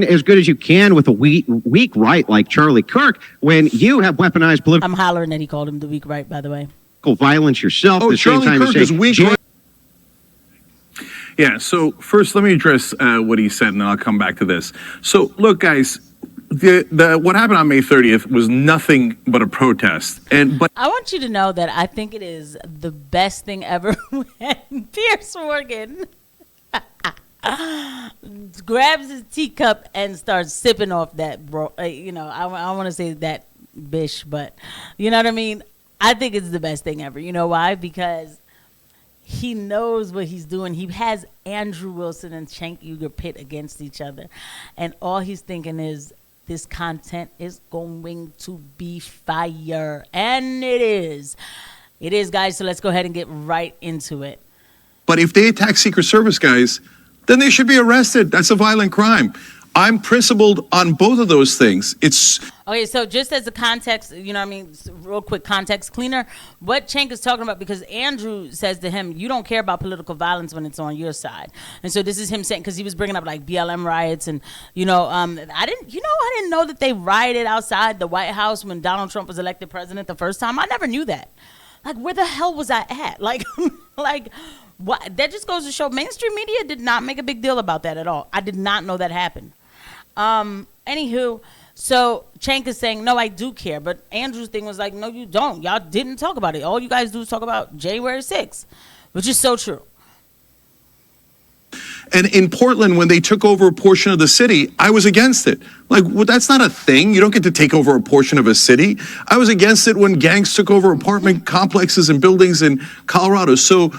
done as good as you can with a weak right like Charlie Kirk when you have weaponized political. I'm hollering that he called him the weak right, by the way. Violence yourself. Oh, Charlie Kirk is weak. Yeah, so first let me address what he said, and then I'll come back to this. So, look, guys, what happened on May 30th was nothing but a protest. But I want you to know that I think it is the best thing ever when Pierce Morgan grabs his teacup and starts sipping off that, bro. I want to say that bish, but you know what I mean? I think it's the best thing ever. You know why? Because he knows what he's doing. He has Andrew Wilson and Cenk Uygur pit against each other. And all he's thinking is, this content is going to be fire. And it is. It is, guys. So let's go ahead and get right into it. But if they attack Secret Service guys, then they should be arrested. That's a violent crime. I'm principled on both of those things. Okay, so just as a context, you know what I mean, real quick context cleaner, what Cenk is talking about, because Andrew says to him, you don't care about political violence when it's on your side. And so this is him saying, because he was bringing up like BLM riots and, I didn't know that they rioted outside the White House when Donald Trump was elected president the first time. I never knew that. Like, where the hell was I at? Like, what? That just goes to show mainstream media did not make a big deal about that at all. I did not know that happened. Anywho, so Cenk is saying, no, I do care. But Andrew's thing was like, no, you don't. Y'all didn't talk about it. All you guys do is talk about January 6th, which is so true. And in Portland, when they took over a portion of the city, I was against it. Like, well, that's not a thing. You don't get to take over a portion of a city. I was against it when gangs took over apartment complexes and buildings in Colorado. So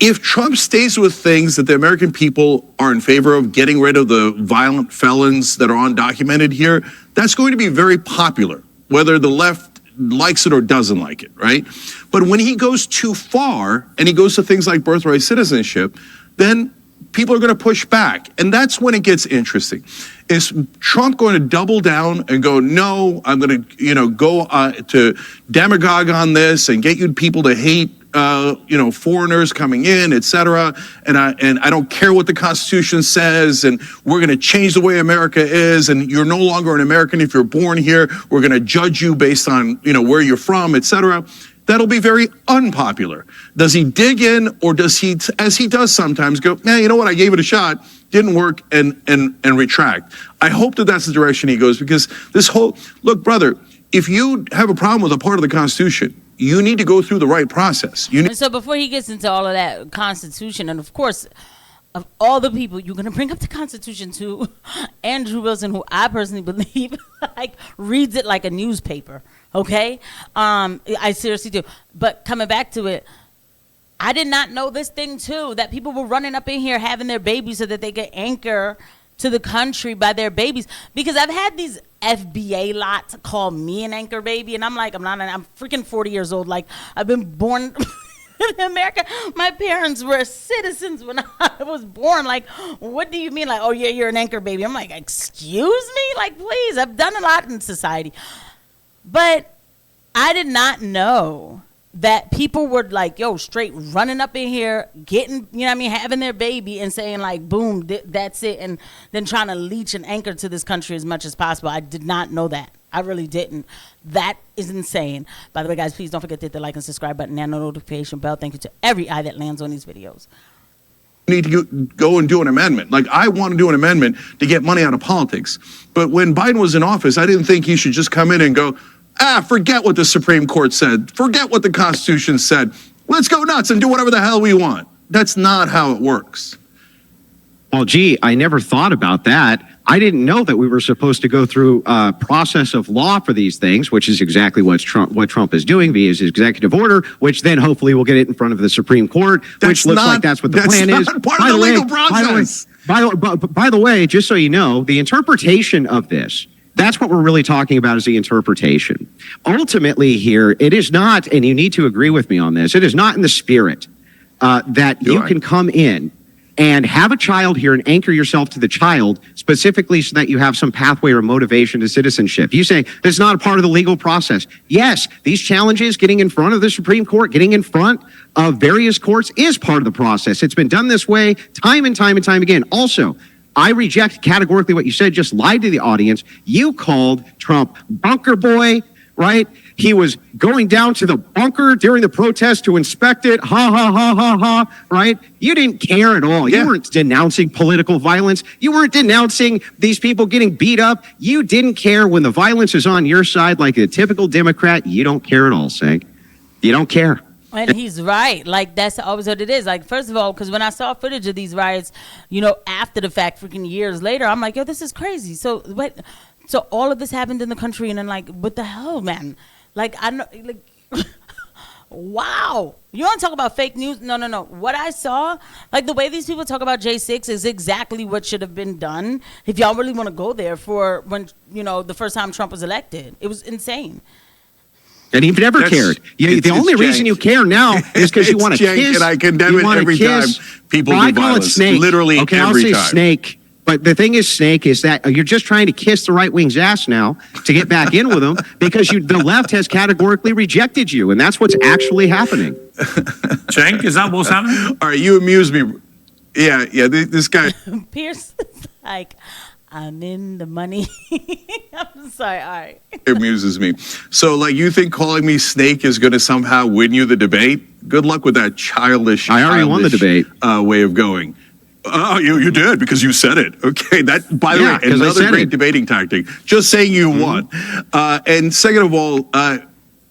if Trump stays with things that the American people are in favor of, getting rid of the violent felons that are undocumented here, that's going to be very popular, whether the left likes it or doesn't like it, right? But when he goes too far and he goes to things like birthright citizenship, then people are going to push back. And that's when it gets interesting. Is Trump going to double down and go, no, I'm going to, go to demagogue on this and get you people to hate foreigners coming in, et cetera. And I don't care what the Constitution says, and we're going to change the way America is, and you're no longer an American if you're born here. We're going to judge you based on, where you're from, et cetera. That'll be very unpopular. Does he dig in, or does he, as he does sometimes, go, you know what, I gave it a shot, didn't work, and retract? I hope that that's the direction he goes, because look, brother, if you have a problem with a part of the Constitution, you need to go through the right process. And so before he gets into all of that Constitution, and of course, of all the people, you're going to bring up the Constitution to Andrew Wilson, who I personally believe reads it like a newspaper. Okay? I seriously do. But coming back to it, I did not know this thing too, that people were running up in here having their babies so that they could anchor to the country by their babies. Because I've had these FBA lots call me an anchor baby, and I'm like, I'm freaking 40 years old. Like, I've been born in America. My parents were citizens when I was born. Like, what do you mean? Like, oh yeah, you're an anchor baby. I'm like, excuse me? Like, please, I've done a lot in society. But I did not know that people were like, straight running up in here, getting, having their baby and saying like, boom, that's it. And then trying to leech and anchor to this country as much as possible. I did not know that. I really didn't. That is insane. By the way, guys, please don't forget to hit the like and subscribe button and the notification bell. Thank you to every eye that lands on these videos. You need to go and do an amendment. Like, I want to do an amendment to get money out of politics. But when Biden was in office, I didn't think he should just come in and go, forget what the Supreme Court said. Forget what the Constitution said. Let's go nuts and do whatever the hell we want. That's not how it works. Well, gee, I never thought about that. I didn't know that we were supposed to go through a process of law for these things, which is exactly what Trump is doing via his executive order, which then hopefully will get it in front of the Supreme Court, which looks like that's what the plan is. That's part of the legal process. By the way, just so you know, the interpretation of this, that's what we're really talking about, is the interpretation. Ultimately here, it is not, and you need to agree with me on this, it is not in the spirit that you can come in and have a child here and anchor yourself to the child specifically so that you have some pathway or motivation to citizenship. You say it's not a part of the legal process. Yes, these challenges, getting in front of the Supreme Court, getting in front of various courts is part of the process. It's been done this way time and time and time again. Also, I reject categorically what you said, just lied to the audience. You called Trump bunker boy, right? He was going down to the bunker during the protest to inspect it. Ha, ha, ha, ha, ha, right? You didn't care at all. Yeah. You weren't denouncing political violence. You weren't denouncing these people getting beat up. You didn't care when the violence is on your side like a typical Democrat. You don't care at all, Cenk. You don't care. And he's right. Like, that's always what it is. Like, first of all, because when I saw footage of these riots, after the fact, freaking years later, I'm like, yo, this is crazy. So, what? So all of this happened in the country, and then, like, what the hell, man? Like, I know, like, wow. You want to talk about fake news? No. What I saw, like, the way these people talk about J6 is exactly what should have been done if y'all really want to go there for when, the first time Trump was elected. It was insane. And you've never cared. The only reason you care now is because you want to kiss. And I condemn it every time people do violence. I call it snake. Literally okay, every time. I'll say snake. But the thing is, Snake, is that you're just trying to kiss the right wing's ass now to get back in with them because the left has categorically rejected you, and that's what's actually happening. Cenk, is that what's happening? All right, you amuse me. Yeah, this guy. Pierce is like, I'm in the money. I'm sorry, all right. It amuses me. So, like, you think calling me Snake is going to somehow win you the debate? Good luck with that childish. I already won the debate. Way of going. Oh, you did because you said it. Okay, that, by the way, another great debating tactic. Just saying you won. And second of all,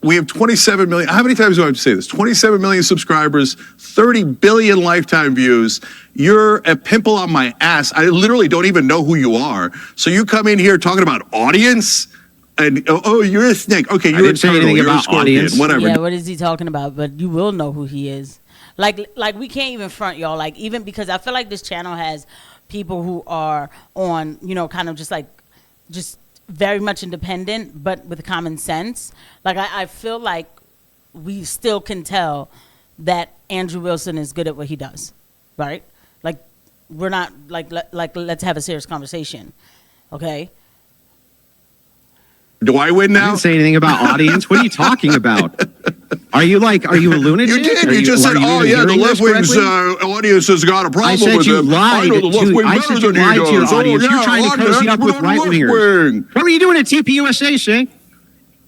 we have 27 million. How many times do I have to say this? 27 million subscribers, 30 billion lifetime views. You're a pimple on my ass. I literally don't even know who you are. So you come in here talking about audience, and you're a snake. Okay, you're a turtle. You're a scorpion. Audience. Whatever. Yeah, what is he talking about? But you will know who he is. Like we can't even front y'all. Like, even because I feel like this channel has people who are on, kind of just very much independent, but with common sense. Like, I feel like we still can tell that Andrew Wilson is good at what he does, right? Like, we're not like let's have a serious conversation, okay? Do I win now? I didn't say anything about audience. What are you talking about? Are you a lunatic? You did. You just said, the left wing's audience has got a problem with it. I said you lied to your audience. You're trying to cozy up with right-wingers. What were you doing at TPUSA, Cenk?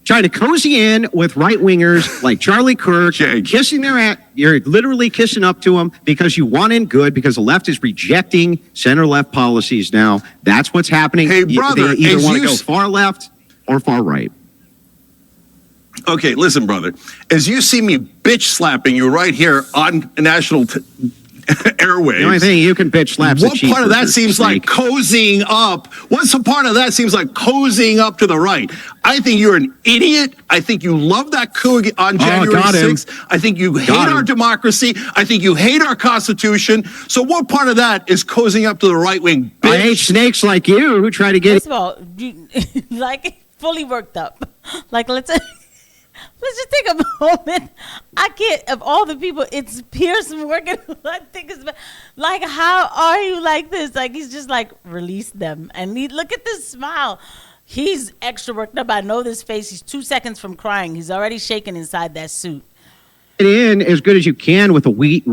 Trying to cozy in with right-wingers like Charlie Kirk, kissing their ass. You're literally kissing up to them because you want in good, because the left is rejecting center-left policies now. That's what's happening. Hey, brother, they either want to go far left or far right. Okay, listen, brother. As you see me bitch slapping you right here on national airwaves. The only thing you can bitch slap. What part of that seems like cozying up? What's the part of that seems like cozying up to the right? I think you're an idiot. I think you love that coup on January 6th. I think you hate our democracy. I think you hate our Constitution. So what part of that is cozying up to the right wing? Bitch? I hate snakes like you who try to get. First of all, you, like, fully worked up. Like, let's just take a moment. I can't, of all the people, it's Pierce Morgan who I think is, like, how are you like this? Like, he's just like, release them. And look at this smile. He's extra worked up. I know this face. He's 2 seconds from crying. He's already shaking inside that suit. In as good as you can with a weak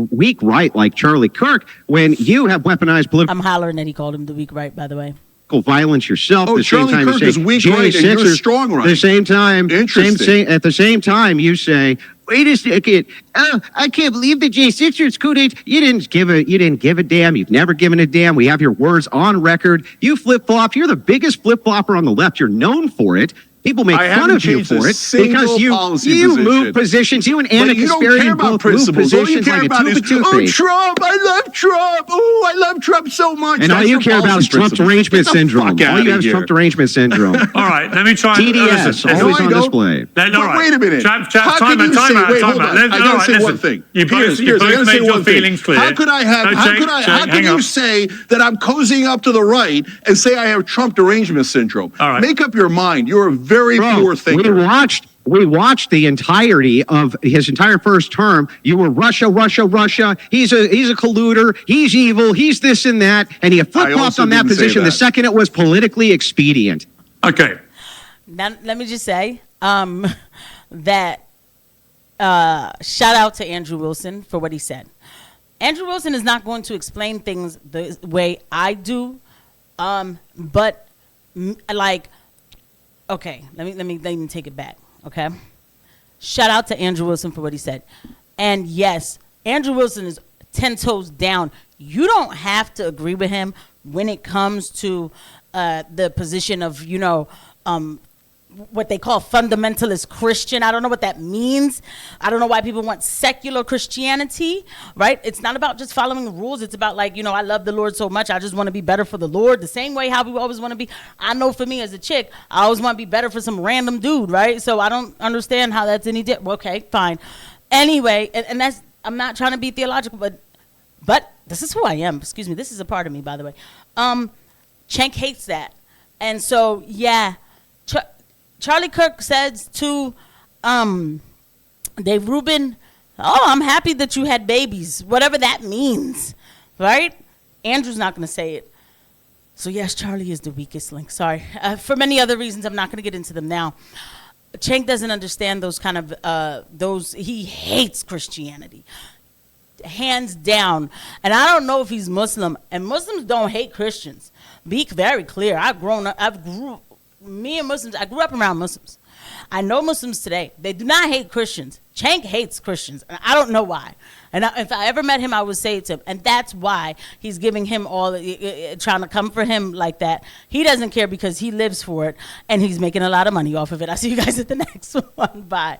right like Charlie Kirk when you have weaponized political. I'm hollering that he called him the weak right, by the way. Violence yourself. Oh, Charlie Kirk is weak right and you're strong right. At the same time, at the same time, you say, "Wait a second! I can't believe the J6ers couldn't. You didn't give a damn. You've never given a damn. We have your words on record. You flip flop. You're the biggest flip flopper on the left. You're known for it." People make fun of you for it because you move positions. You and Anna Kasparian both move positions like a tube of toothpaste. Trump! I love Trump! Oh, I love Trump so much. And all you care about is Trump derangement syndrome. All you have is Trump derangement syndrome. All right, let me try. TDS, always on display. Wait a minute. Time out. I gotta say one thing. You both made your feelings clear. How can you say that I'm cozying up to the right and say I have Trump derangement syndrome? All right. Make up your mind. You're a very poor thinker. We watched the entirety of his entire first term. You were Russia. He's a colluder. He's evil. He's this and that. And he flip-flopped on that position the second it was politically expedient. Okay. Now, let me just say that shout out to Andrew Wilson for what he said. Andrew Wilson is not going to explain things the way I do But like, okay, let me take it back. Okay, shout out to Andrew Wilson for what he said, and yes, Andrew Wilson is 10 toes down. You don't have to agree with him when it comes to the position of, what they call fundamentalist Christian. I don't know what that means. I don't know why people want secular Christianity, right? It's not about just following the rules. It's about like, I love the Lord so much. I just want to be better for the Lord. The same way how we always want to be. I know for me as a chick, I always want to be better for some random dude, right? So I don't understand how that's any different. Okay, fine. Anyway, and that's, I'm not trying to be theological, but this is who I am. Excuse me. This is a part of me, by the way. Cenk hates that. And so, yeah, Charlie Kirk says to Dave Rubin, oh, I'm happy that you had babies, whatever that means, right? Andrew's not going to say it. So, yes, Charlie is the weakest link. Sorry. For many other reasons, I'm not going to get into them now. Cenk doesn't understand those kind of, he hates Christianity. Hands down. And I don't know if he's Muslim, and Muslims don't hate Christians. Be very clear. I grew up around Muslims. I know Muslims today. They do not hate Christians. Cenk hates Christians, and I don't know why. And if I ever met him, I would say it to him. And that's why he's giving him trying to come for him like that. He doesn't care because he lives for it, and he's making a lot of money off of it. I'll see you guys at the next one. Bye.